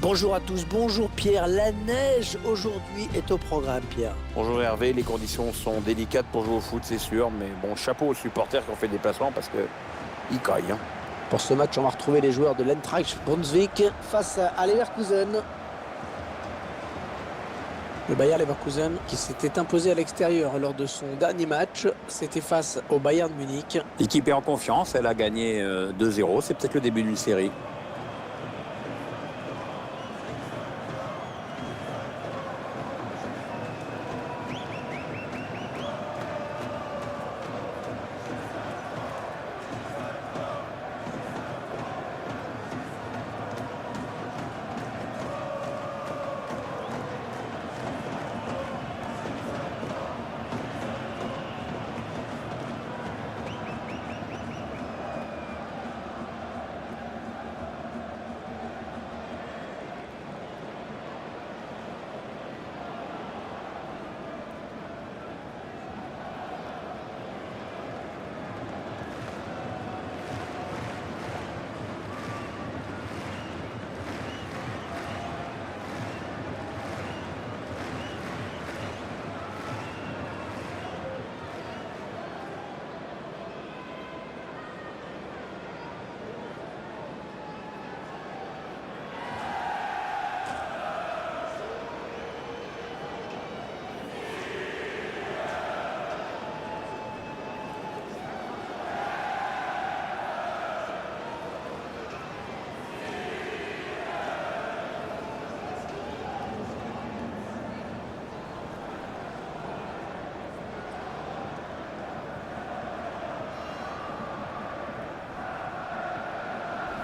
Bonjour à tous, bonjour Pierre. La neige aujourd'hui est au programme, Pierre. Bonjour Hervé, les conditions sont délicates pour jouer au foot, c'est sûr, mais bon, chapeau aux supporters qui ont fait des déplacements parce que ils caillent. Pour ce match, on va retrouver les joueurs de l'Eintracht Brunswick face à Leverkusen. Le Bayer Leverkusen qui s'était imposé à l'extérieur lors de son dernier match, c'était face au Bayern Munich. L'équipe est en confiance, elle a gagné 2-0, c'est peut-être le début d'une série.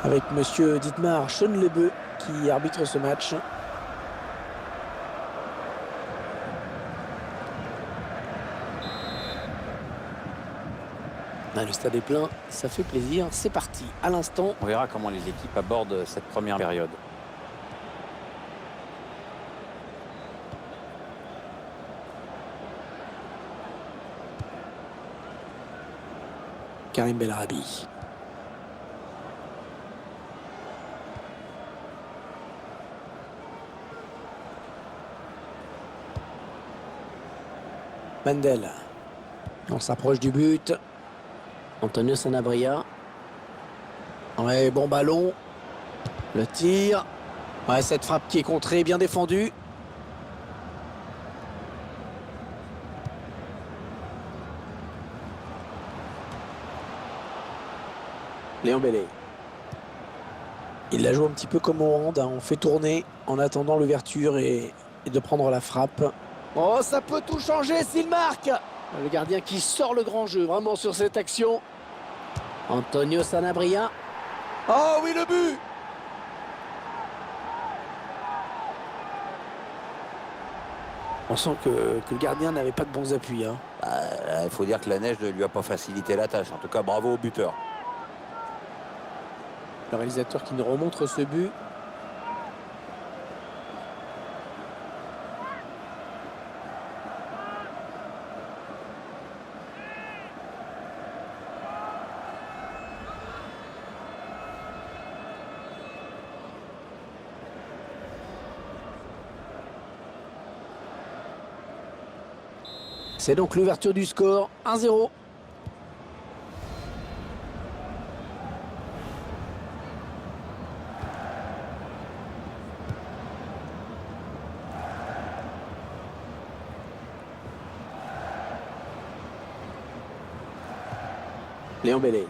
Avec monsieur Dietmar Schönlebe qui arbitre ce match. Le stade est plein, ça fait plaisir. C'est parti, à l'instant. On verra comment les équipes abordent cette première période. Karim Bellarabi. Mandel. On s'approche du but. Antonio Sanabria. Ouais, bon ballon. Le tir. Ouais, cette frappe qui est contrée, bien défendue. Léon Bellet. Il la joue un petit peu comme au hand. On fait tourner en attendant l'ouverture et de prendre la frappe. Oh, ça peut tout changer s'il marque. Le gardien qui sort le grand jeu vraiment sur cette action. Antonio Sanabria. Oh oui, le but. On sent que le gardien n'avait pas de bons appuis. Il faut dire que la neige ne lui a pas facilité la tâche. En tout cas, bravo au buteur. Le réalisateur qui nous remontre ce but. C'est donc l'ouverture du score, 1-0. Léon Bellet.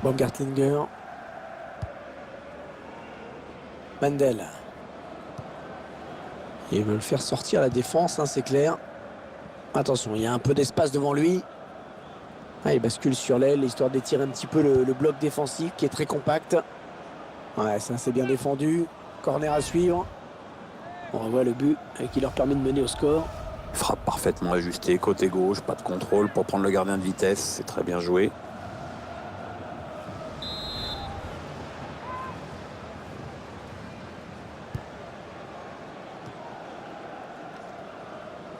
Baumgartlinger. Mandel. Ils veulent faire sortir la défense, c'est clair. Attention, il y a un peu d'espace devant lui. Il bascule sur l'aile, histoire d'étirer un petit peu le bloc défensif qui est très compact. Ouais, ça c'est bien défendu. Corner à suivre. On revoit le but qui leur permet de mener au score. Frappe parfaitement ajustée, côté gauche, pas de contrôle pour prendre le gardien de vitesse, c'est très bien joué.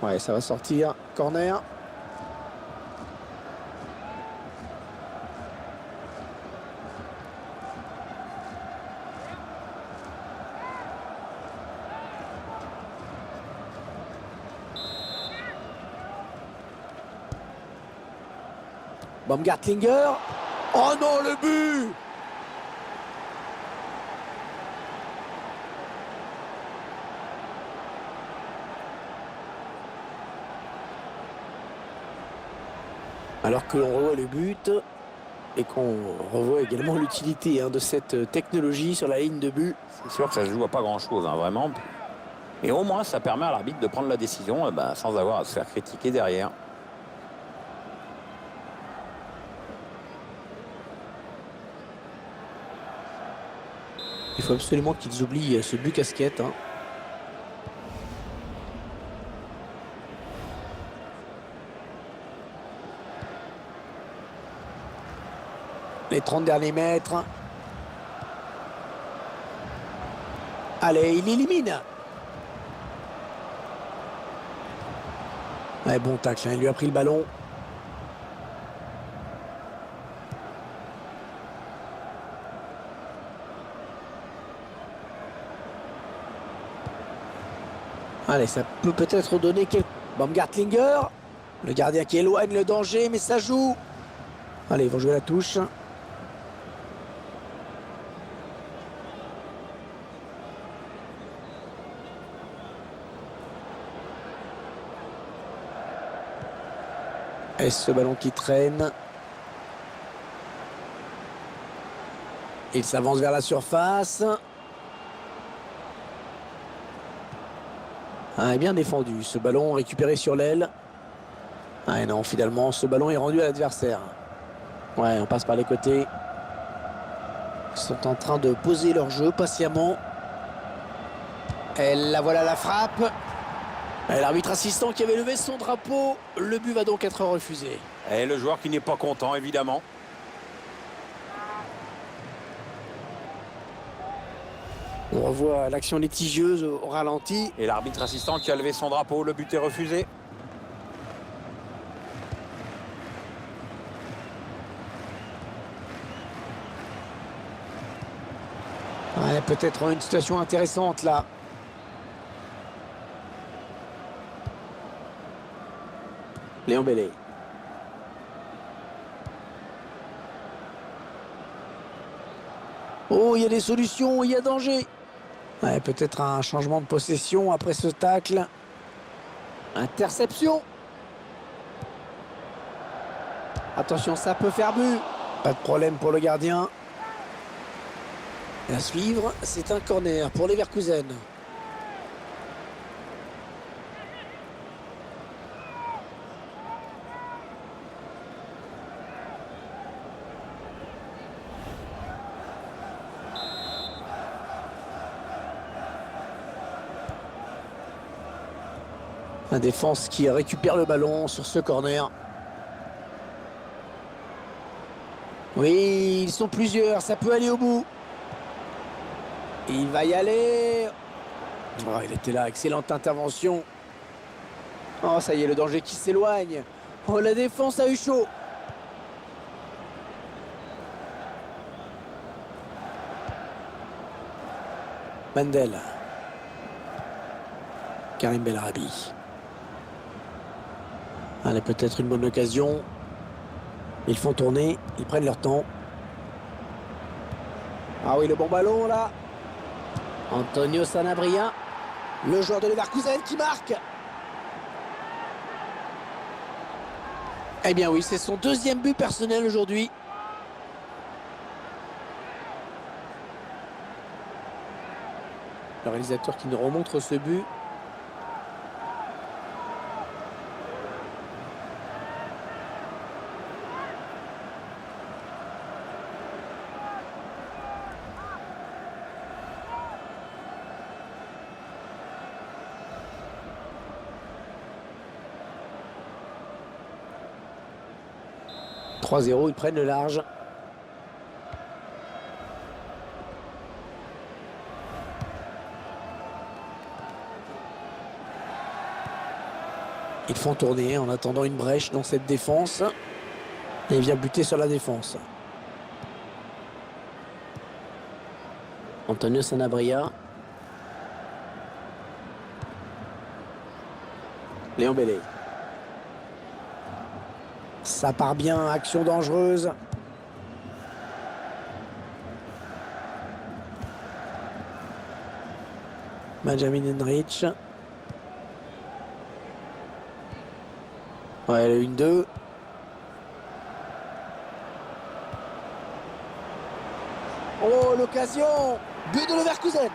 Ouais, ça va sortir. Corner. Baumgartlinger. Oh non, le but! Alors que l'on revoit le but et qu'on revoit également l'utilité de cette technologie sur la ligne de but. C'est sûr que ça se joue à pas grand-chose, vraiment. Et au moins, ça permet à l'arbitre de prendre la décision sans avoir à se faire critiquer derrière. Il faut absolument qu'ils oublient ce but casquette. Les 30 derniers mètres. Allez, il élimine. Ouais, bon tacle, il lui a pris le ballon. Allez, ça peut peut-être donner quelques... Baumgartlinger. Le gardien qui éloigne le danger, mais ça joue. Allez, ils vont jouer la touche. Et ce ballon qui traîne. Il s'avance vers la surface. Bien défendu. Ce ballon récupéré sur l'aile. Ah non, finalement, ce ballon est rendu à l'adversaire. Ouais, on passe par les côtés. Ils sont en train de poser leur jeu patiemment. Et la voilà la frappe. L'arbitre assistant qui avait levé son drapeau. Le but va donc être refusé. Et le joueur qui n'est pas content, évidemment. On revoit l'action litigieuse au ralenti. Et l'arbitre assistant qui a levé son drapeau, le but est refusé. Ouais, peut-être une situation intéressante là. Léon Bellé. Oh, il y a des solutions, il y a danger. Ouais, peut-être un changement de possession après ce tacle. Interception. Attention, ça peut faire but. Pas de problème pour le gardien. Et à suivre, c'est un corner pour les Leverkusen. La défense qui récupère le ballon sur ce corner. Oui, ils sont plusieurs, ça peut aller au bout. Il va y aller. Oh, il était là, excellente intervention. Oh, ça y est, le danger qui s'éloigne. Oh, la défense a eu chaud. Mandel. Karim Belarabi. Allez, peut-être une bonne occasion. Ils font tourner, ils prennent leur temps. Ah oui, le bon ballon là. Antonio Sanabria, le joueur de Leverkusen qui marque. Eh bien oui, c'est son deuxième but personnel aujourd'hui. Le réalisateur qui nous remontre ce but. « 3-0, ils prennent le large. » Ils font tourner en attendant une brèche dans cette défense. Et il vient buter sur la défense. Antonio Sanabria. Léon Bellé. Ça part bien, action dangereuse. Benjamin Henrich. Ouais, le 1-2. Oh, l'occasion! But de Leverkusen!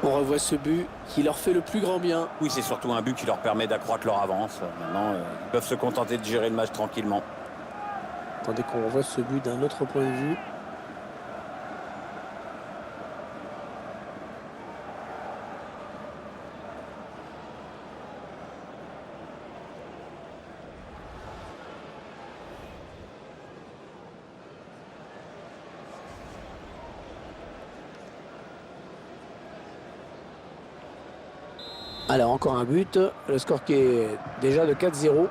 On revoit ce but qui leur fait le plus grand bien. Oui, c'est surtout un but qui leur permet d'accroître leur avance. Maintenant, ils peuvent se contenter de gérer le match tranquillement. Attendez qu'on revoie ce but d'un autre point de vue. Alors encore un but, le score qui est déjà de 4-0.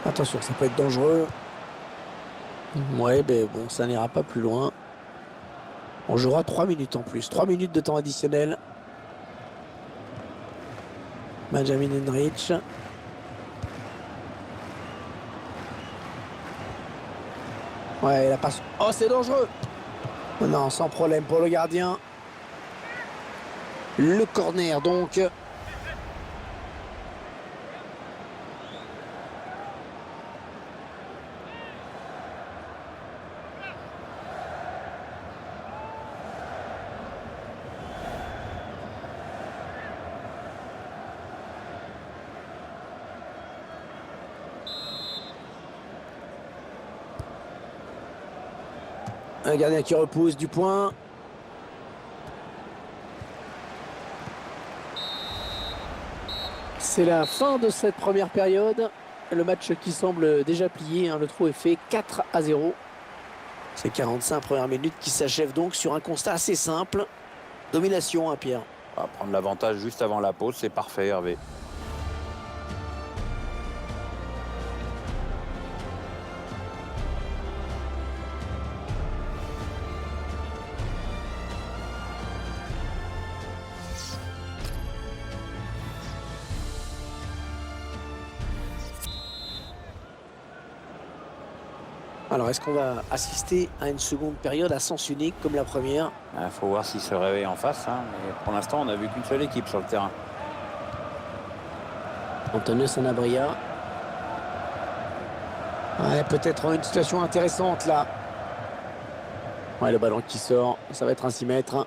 Attention, ça peut être dangereux. Ouais, mais bon, ça n'ira pas plus loin. On jouera 3 minutes en plus. 3 minutes de temps additionnel. Benjamin Henrich. Ouais, la passe. Oh, c'est dangereux. Non, sans problème pour le gardien. Le corner, donc. Un gardien qui repousse du point. C'est la fin de cette première période. Le match qui semble déjà plié. Hein. Le trou est fait 4-0. Ces 45 premières minutes qui s'achèvent donc sur un constat assez simple. Domination, hein, Pierre. On va prendre l'avantage juste avant la pause, c'est parfait, Hervé. Alors, est-ce qu'on va assister à une seconde période à sens unique comme la première? Il faut voir s'il se réveille en face. Hein. Mais pour l'instant, on n'a vu qu'une seule équipe sur le terrain. Antonio Sanabria. Ouais, peut-être une situation intéressante là. Ouais, le ballon qui sort, ça va être un 6 mètres.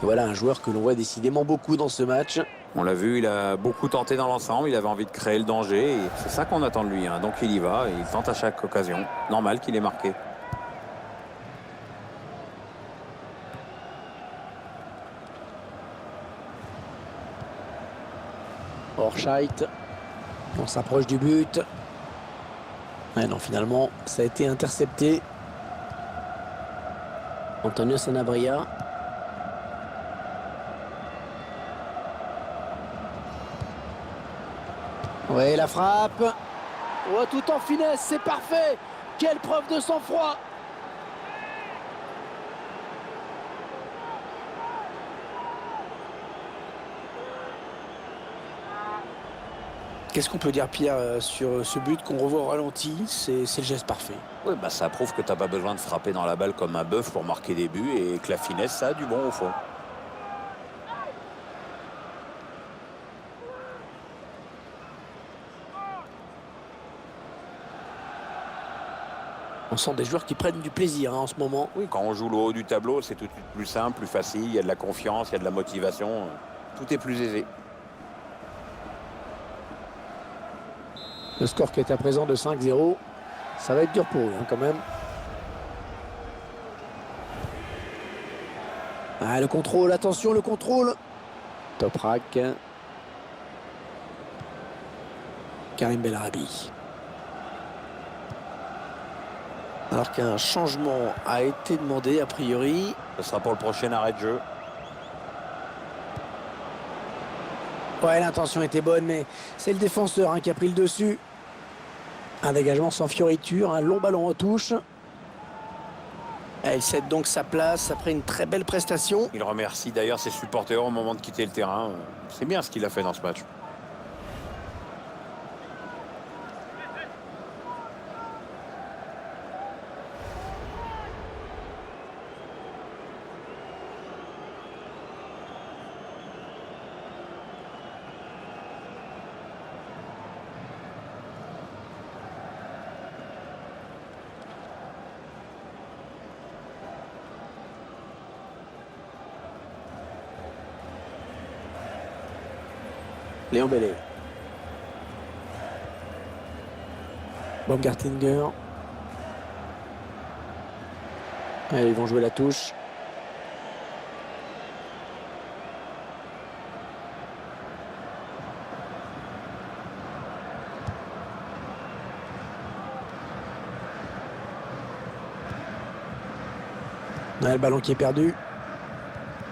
Et voilà un joueur que l'on voit décidément beaucoup dans ce match. On l'a vu, il a beaucoup tenté dans l'ensemble, il avait envie de créer le danger. Et c'est ça qu'on attend de lui. Hein. Donc il y va, et il tente à chaque occasion. Normal qu'il ait marqué. Orscheit. On s'approche du but. Ouais, non, finalement, ça a été intercepté. Antonio Sanabria. Ouais, la frappe. Oh, tout en finesse, c'est parfait. Quelle preuve de sang-froid. Qu'est-ce qu'on peut dire, Pierre, sur ce but qu'on revoit au ralenti? C'est le geste parfait. Oui, bah ça prouve que tu n'as pas besoin de frapper dans la balle comme un bœuf pour marquer des buts et que la finesse, ça a du bon au fond. On sent des joueurs qui prennent du plaisir en ce moment. Oui, quand on joue le haut du tableau, c'est tout de suite plus simple, plus facile. Il y a de la confiance, il y a de la motivation. Tout est plus aisé. Le score qui est à présent de 5-0. Ça va être dur pour eux hein, quand même. Ah, le contrôle, attention, le contrôle. Toprak. Karim Bellarabi. Alors qu'un changement a été demandé a priori. Ce sera pour le prochain arrêt de jeu. Ouais, l'intention était bonne, mais c'est le défenseur qui a pris le dessus. Un dégagement sans fioriture, un long ballon en touche. Il cède donc sa place après une très belle prestation. Il remercie d'ailleurs ses supporters au moment de quitter le terrain. C'est bien ce qu'il a fait dans ce match. Léon Bellet. Baumgartlinger. Allez, ils vont jouer la touche. Ouais, le ballon qui est perdu.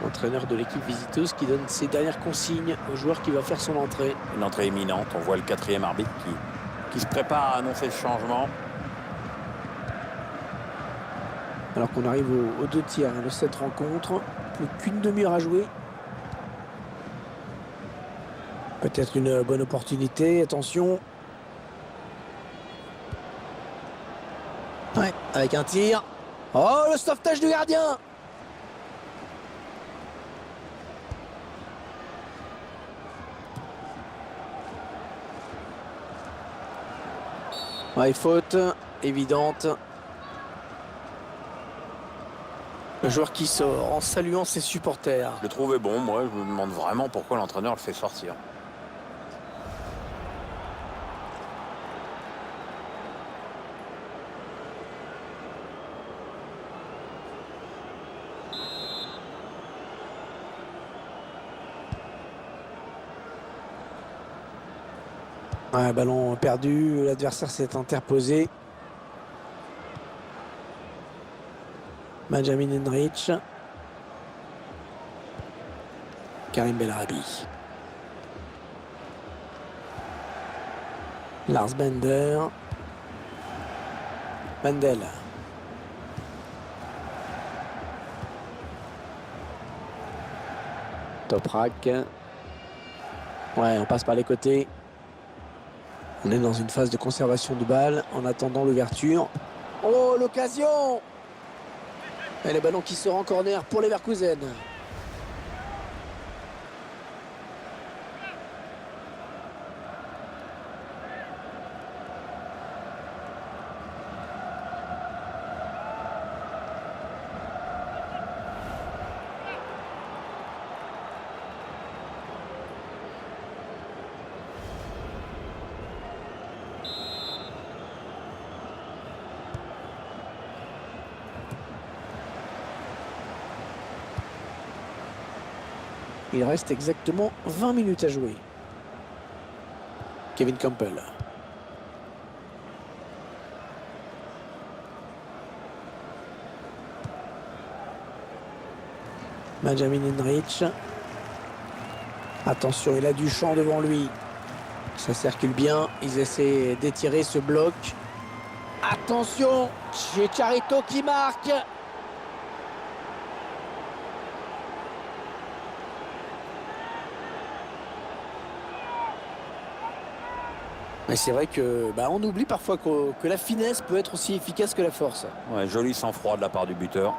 L'entraîneur de l'équipe visiteuse qui donne ses dernières consignes au joueur qui va faire son entrée. Une entrée imminente. On voit le 4e arbitre qui se prépare à annoncer le changement. Alors qu'on arrive aux 2 tiers de cette rencontre. Plus qu'une demi-heure à jouer. Peut-être une bonne opportunité. Attention. Ouais, avec un tir. Oh, le sauvetage du gardien! Ouais, faute évidente. Le joueur qui sort en saluant ses supporters. Je le trouvais bon, moi. Je me demande vraiment pourquoi l'entraîneur le fait sortir. Ouais, ballon perdu, l'adversaire s'est interposé. Benjamin Henrich. Karim Bellarabi. Lars Bender. Mendel. Toprak. Ouais, on passe par les côtés. On est dans une phase de conservation de balle en attendant l'ouverture. Oh, l'occasion! Et le ballon qui sort en corner pour les Leverkusen. Il reste exactement 20 minutes à jouer. Kevin Campbell. Benjamin Henrich. Attention, il a du champ devant lui. Ça circule bien. Ils essaient d'étirer ce bloc. Attention, Chicharito qui marque. Mais c'est vrai que on oublie parfois que la finesse peut être aussi efficace que la force. Ouais, joli sang-froid de la part du buteur.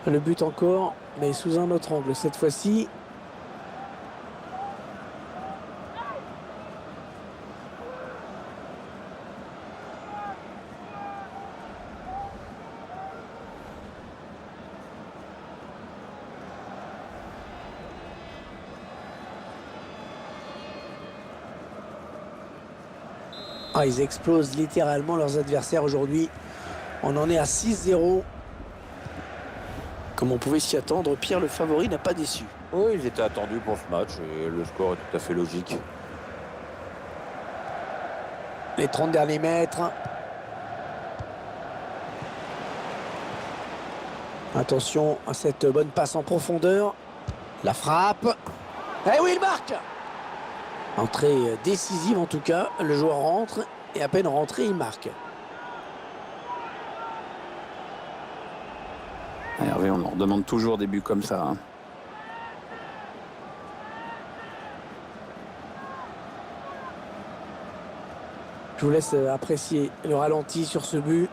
Le but encore, mais sous un autre angle cette fois-ci. Ah, ils explosent littéralement leurs adversaires aujourd'hui. On en est à 6-0. Comme on pouvait s'y attendre, Pierre le favori n'a pas déçu. Oui, ils étaient attendus pour ce match et le score est tout à fait logique. Les 30 derniers mètres. Attention à cette bonne passe en profondeur. La frappe. Eh oui, il marque! Entrée décisive en tout cas. Le joueur rentre et à peine rentré, il marque. Hervé, on en demande toujours des buts comme ça. Hein. Je vous laisse apprécier le ralenti sur ce but.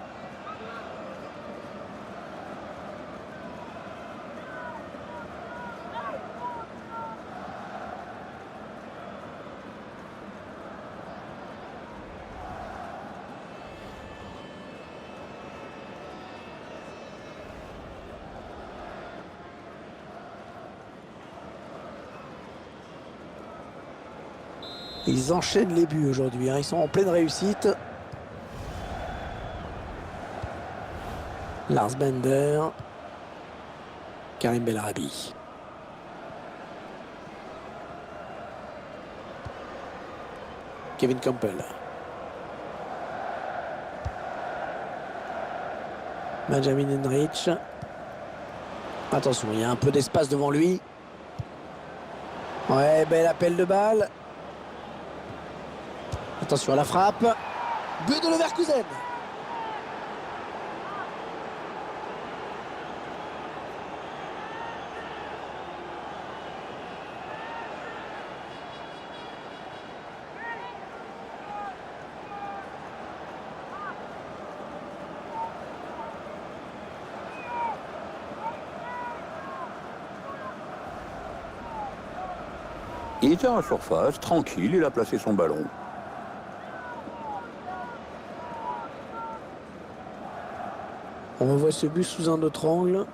Ils enchaînent les buts aujourd'hui, hein. Ils sont en pleine réussite. Lars Bender. Karim Bellarabi. Kevin Campbell. Benjamin Henrich. Attention, il y a un peu d'espace devant lui. Ouais, bel appel de balle. Attention à la frappe. But de Leverkusen. Il était en surface, tranquille, il a placé son ballon. On revoit ce but sous un autre angle.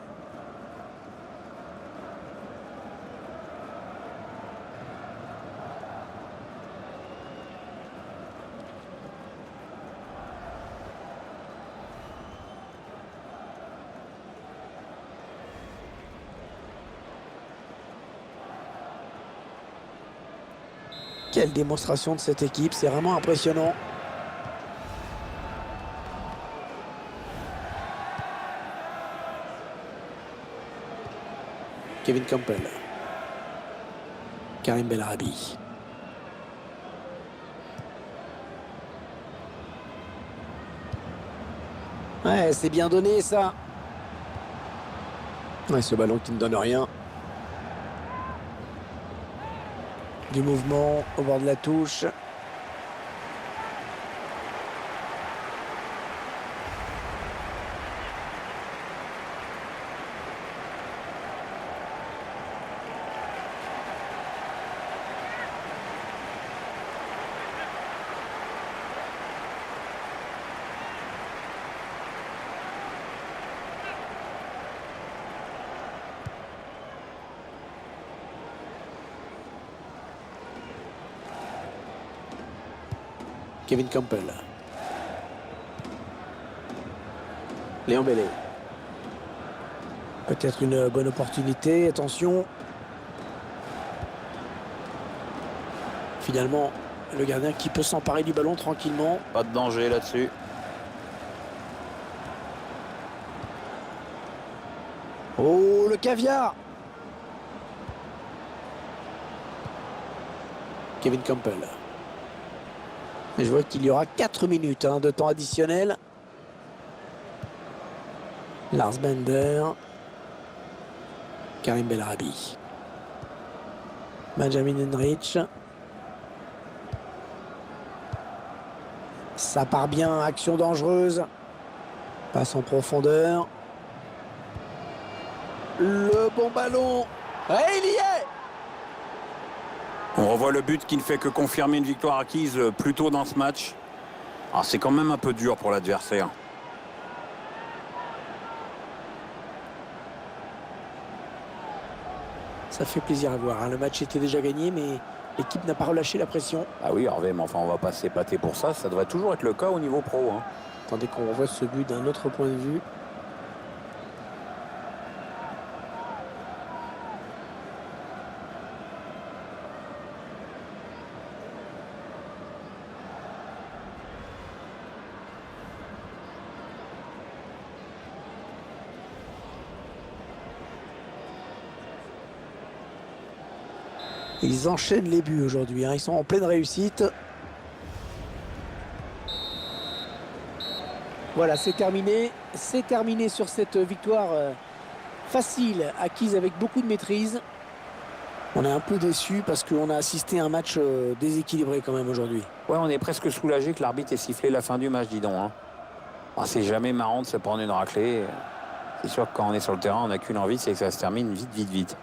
Quelle démonstration de cette équipe, c'est vraiment impressionnant. Kevin Campbell. Karim Bellarabi. Ouais, c'est bien donné ça. Ouais, ce ballon qui ne donne rien. Du mouvement au bord de la touche. Kevin Campbell. Léon Bellé. Peut-être une bonne opportunité. Attention. Finalement, le gardien qui peut s'emparer du ballon tranquillement. Pas de danger là-dessus. Oh, le caviar! Kevin Campbell. Et je vois qu'il y aura 4 minutes de temps additionnel. Lars Bender. Karim Bellarabi. Benjamin Henrich. Ça part bien, action dangereuse. Passe en profondeur. Le bon ballon. Et il y est! On revoit le but qui ne fait que confirmer une victoire acquise plus tôt dans ce match. Alors c'est quand même un peu dur pour l'adversaire. Ça fait plaisir à voir. Le match était déjà gagné, mais l'équipe n'a pas relâché la pression. Ah oui, Hervé, mais enfin on va pas s'épater pour ça. Ça devrait toujours être le cas au niveau pro. Hein. Attendez qu'on revoie ce but d'un autre point de vue. Ils enchaînent les buts aujourd'hui, hein. Ils sont en pleine réussite. Voilà, c'est terminé. C'est terminé sur cette victoire facile, acquise avec beaucoup de maîtrise. On est un peu déçu parce qu'on a assisté à un match déséquilibré quand même aujourd'hui. Ouais, on est presque soulagé que l'arbitre ait sifflé la fin du match, dis donc. Hein. Ah, c'est jamais marrant de se prendre une raclée. C'est sûr que quand on est sur le terrain, on n'a qu'une envie, c'est que ça se termine vite, vite, vite.